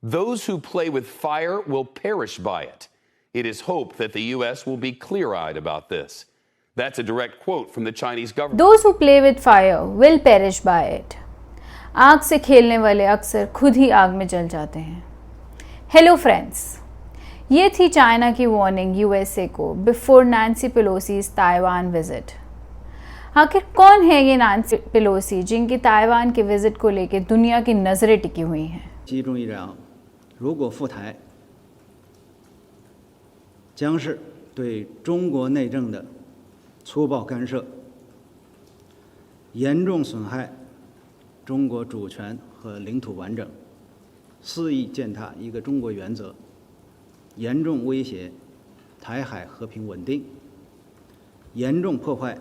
Those who play with fire will perish by it. It is hoped that the U.S. will be clear-eyed about this. That's a direct quote from the Chinese government. Those who play with fire will perish by it. आग से खेलने वाले अक्सर खुद ही आग में जल जाते हैं. हेलो फ्रेंड्स, ये थी चाइना की वार्निंग यूएसए को बिफोर नैंसी पेलोसीज ताइवान विजिट. आखिर कौन है ये नैंसी पेलोसी जिनकी ताइवान के विजिट को लेकर दुनिया की नजरें टिकी हुई हैं? 集中一场，如果赴台，将是对中国内政的粗暴干涉，严重损害中国主权和领土完整，肆意践踏一个中国原则，严重威胁台海和平稳定，严重破坏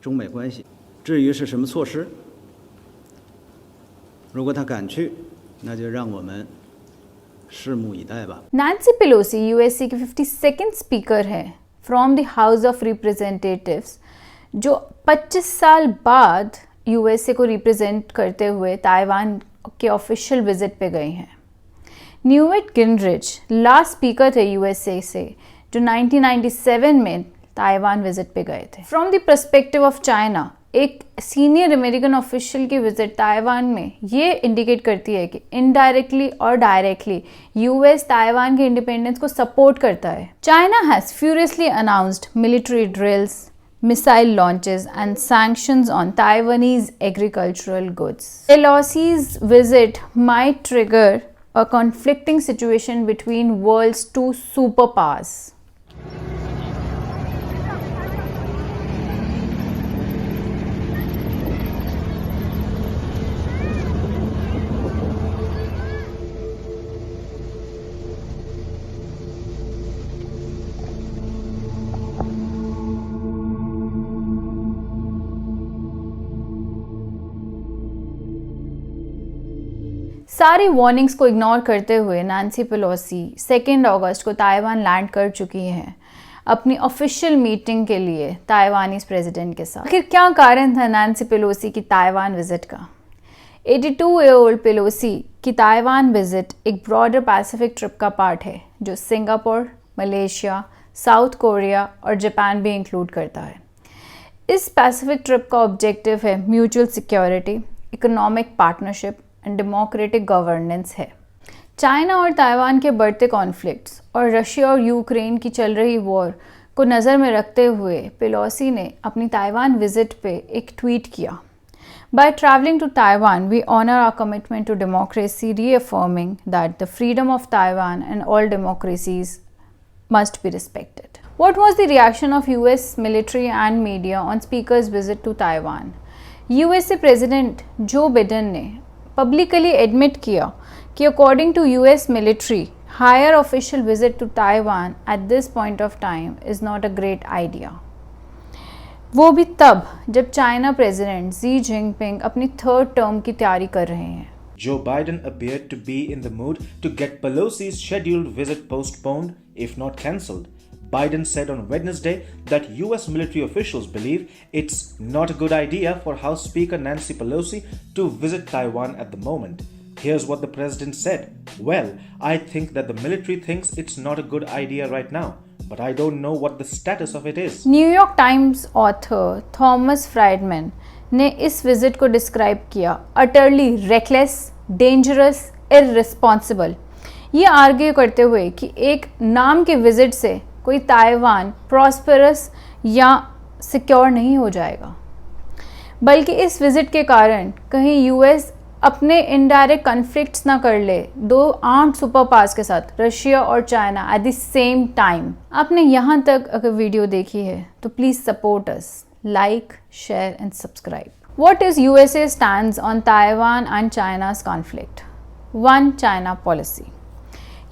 中美关系。至于是什么措施，如果他敢去，那就让我们拭目以待吧。 नैंसी पेलोसी यूएसए की 52nd स्पीकर है from the house of representatives, जो 25 साल बाद यूएसए को रिप्रेजेंट करते हुए ताइवान के ऑफिशियल विजिट पे गए हैं. न्यूट गिनरिच लास्ट स्पीकर थे यूएसए से जो 1997 में ताइवान विजिट पे गए थे. From the perspective of China, एक सीनियर अमेरिकन ऑफिशियल की विजिट ताइवान में ये इंडिकेट करती है कि इनडायरेक्टली और डायरेक्टली यूएस ताइवान के इंडिपेंडेंस को सपोर्ट करता है. China has furiously announced military drills, missile launches and sanctions on Taiwanese agricultural goods. Pelosi's visit might trigger a conflicting situation between world's two superpowers. सारी warnings को ignore करते हुए Nancy Pelosi 2 अगस्त को Taiwan land कर चुकी हैं अपनी official meeting के लिए ताइवानीज प्रेसिडेंट के साथ. आखिर क्या कारण था नैंसी पेलोसी की ताइवान विजिट का? 82-year-old पेलोसी की ताइवान विजिट एक ब्रॉडर पैसिफिक ट्रिप का पार्ट है जो सिंगापुर, मलेशिया, साउथ कोरिया और जापान भी इंक्लूड करता है. इस पैसिफिक ट्रिप का ऑब्जेक्टिव है mutual security, economic partnership and democratic governance है. चाइना और ताइवान के बढ़ते कॉन्फ्लिक्ट्स और रशिया और यूक्रेन की चल रही वॉर को नज़र में रखते हुए पेलोसी ने अपनी ताइवान विजिट पे एक ट्वीट किया. By travelling to Taiwan we honour our commitment to democracy, reaffirming that the freedom of Taiwan and all democracies must be respected. What was the reaction of US military and media on Speaker's visit to Taiwan? USA President Joe Biden ने publicly admit किया कि according to US military, higher official visit to Taiwan at this point of time is not a great idea. वो भी तब जब China president Xi Jinping अपनी 3rd term की तैयारी कर रहे हैं. Joe Biden appeared to be in the mood to get Pelosi's scheduled visit postponed, if not cancelled. Biden said on Wednesday that US military officials believe it's not a good idea for House Speaker Nancy Pelosi to visit Taiwan at the moment. Here's what the president said. Well, I think that the military thinks it's not a good idea right now, but I don't know what the status of it is. New York Times author Thomas Friedman ने इस visit को describe किया utterly reckless, dangerous, irresponsible. ये argue करते हुए कि एक नाम के विजिट से कोई ताइवान प्रॉस्पेरस या सिक्योर नहीं हो जाएगा, बल्कि इस विजिट के कारण कहीं यूएस अपने इनडायरेक्ट कॉन्फ्लिक्ट्स ना कर ले दो आर्म्ड सुपर पावर्स के साथ, रशिया और China at the same time. आपने यहाँ तक अगर वीडियो देखी है तो please support us. Like, share and subscribe. What is USA stance on Taiwan and China's conflict? One China policy.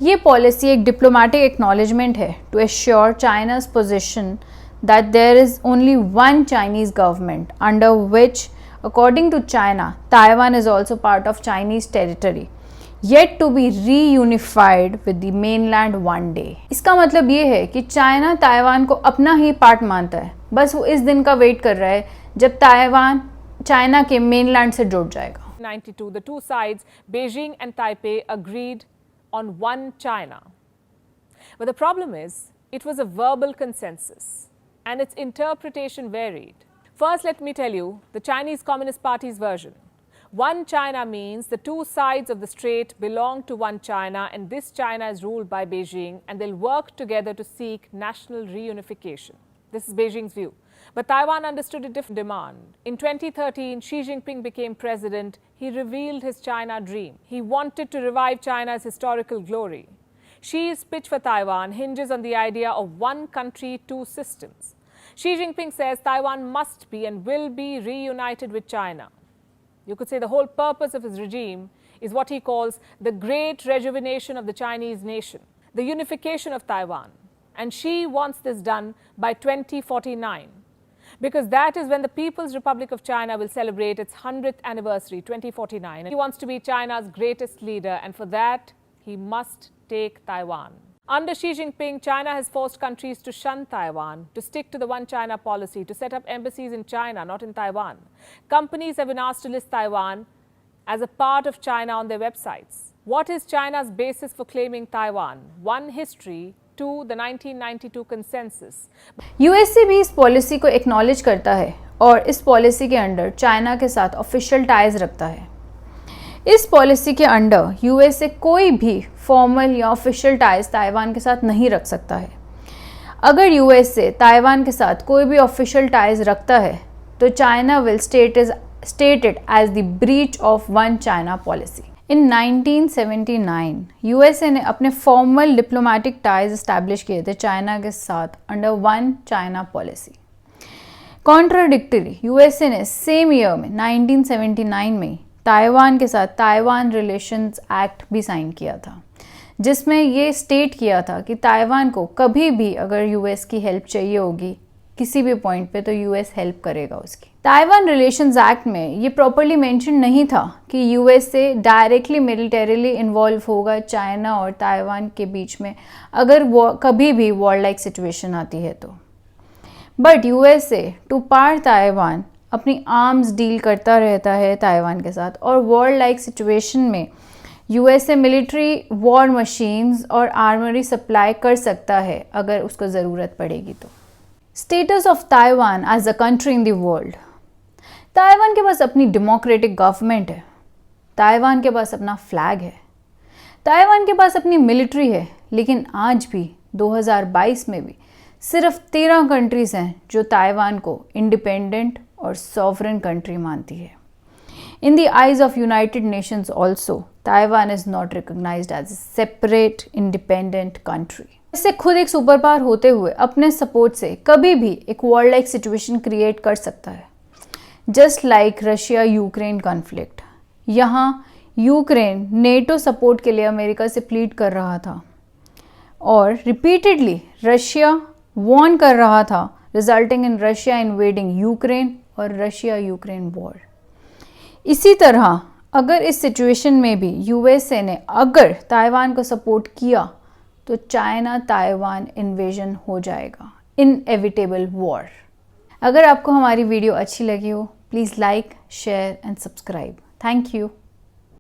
ये पॉलिसी एक डिप्लोमेटिक एक्नॉलेजमेंट है to assure China's position that there is only one Chinese government under which, according to China, Taiwan is also part of Chinese territory, yet to be reunified with the mainland one day. इसका मतलब ये है कि China Taiwan को अपना ही part मानता है, बस वो इस दिन का वेट कर रहा है जब ताइवान चाइना के मेनलैंड से जुड़ जाएगा. 1992, the two sides, Beijing and Taipei, agreed on one China. But the problem is, it was a verbal consensus, and its interpretation varied. First, let me tell you the Chinese Communist Party's version. One China means the two sides of the strait belong to one China, and this China is ruled by Beijing, and they'll work together to seek national reunification. This is Beijing's view. But Taiwan understood a different demand. In 2013, Xi Jinping became president. He revealed his China dream. He wanted to revive China's historical glory. Xi's pitch for Taiwan hinges on the idea of one country, two systems. Xi Jinping says Taiwan must be and will be reunited with China. You could say the whole purpose of his regime is what he calls the great rejuvenation of the Chinese nation, the unification of Taiwan. And Xi wants this done by 2049. Because that is when the People's Republic of China will celebrate its 100th anniversary, 2049. And he wants to be China's greatest leader, and for that, he must take Taiwan. Under Xi Jinping, China has forced countries to shun Taiwan, to stick to the one China policy, to set up embassies in China, not in Taiwan. Companies have been asked to list Taiwan as a part of China on their websites. What is China's basis for claiming Taiwan? One, history. Two, the 1992 consensus. USA भी इस policy को acknowledge करता है और इस policy के under China के साथ ऑफिशियल टाइज रखता है। इस पॉलिसी के अंडर यूएसए कोई भी फॉर्मल या ऑफिशियल टाइज ताइवान के साथ नहीं रख सकता है। अगर यूएसए ताइवान के साथ कोई भी ऑफिशियल टाइज रखता है तो China will state it as the breach of one China policy. In 1979 USA ने अपने फॉर्मल डिप्लोमेटिक टाइज एस्टैब्लिश किए थे चाइना के साथ under one China policy. Contradictory USA ने सेम ईयर में 1979 में ताइवान के साथ ताइवान रिलेशंस एक्ट भी साइन किया था, जिसमें ये स्टेट किया था कि ताइवान को कभी भी अगर यूएस की हेल्प चाहिए होगी किसी भी पॉइंट पे तो यूएस हेल्प करेगा उसकी। ताइवान रिलेशंस एक्ट में ये प्रॉपर्ली मेंशन नहीं था कि यूएसए डायरेक्टली मिलिटरीली इन्वॉल्व होगा चाइना और ताइवान के बीच में अगर कभी भी वॉर लाइक सिचुएशन आती है तो। बट यूएसए टू पार ताइवान अपनी आर्म्स डील करता रहता है ताइवान के साथ, और वॉर लाइक सिचुएशन में यूएसए मिलिट्री वॉर मशीन्स और आर्मरी सप्लाई कर सकता है अगर उसको ज़रूरत पड़ेगी तो। Status of Taiwan as a country in the world. Taiwan के पास अपनी डेमोक्रेटिक गवर्नमेंट है, ताइवान के पास अपना फ्लैग है, ताइवान के पास अपनी मिलिट्री है, लेकिन आज भी 2022 में भी सिर्फ 13 कंट्रीज़ हैं जो ताइवान को इंडिपेंडेंट और सॉवरेन कंट्री मानती है। In the eyes of United Nations also Taiwan is not recognised as a separate independent country. इससे खुद एक सुपर पावर होते हुए अपने सपोर्ट से कभी भी एक वॉर लाइक सिचुएशन क्रिएट कर सकता है, just like Russia Ukraine conflict. यहाँ यूक्रेन नेटो सपोर्ट के लिए अमेरिका से प्लीड कर रहा था और रिपीटेडली रशिया वॉर्न कर रहा था, resulting in Russia invading Ukraine और रशिया यूक्रेन वॉर। इसी तरह अगर इस सिचुएशन में भी यूएसए ने अगर ताइवान को सपोर्ट किया तो चाइना ताइवान इन्वेजन हो जाएगा, इनएविटेबल वॉर। अगर आपको हमारी वीडियो अच्छी लगी हो please like, share and subscribe. Thank you.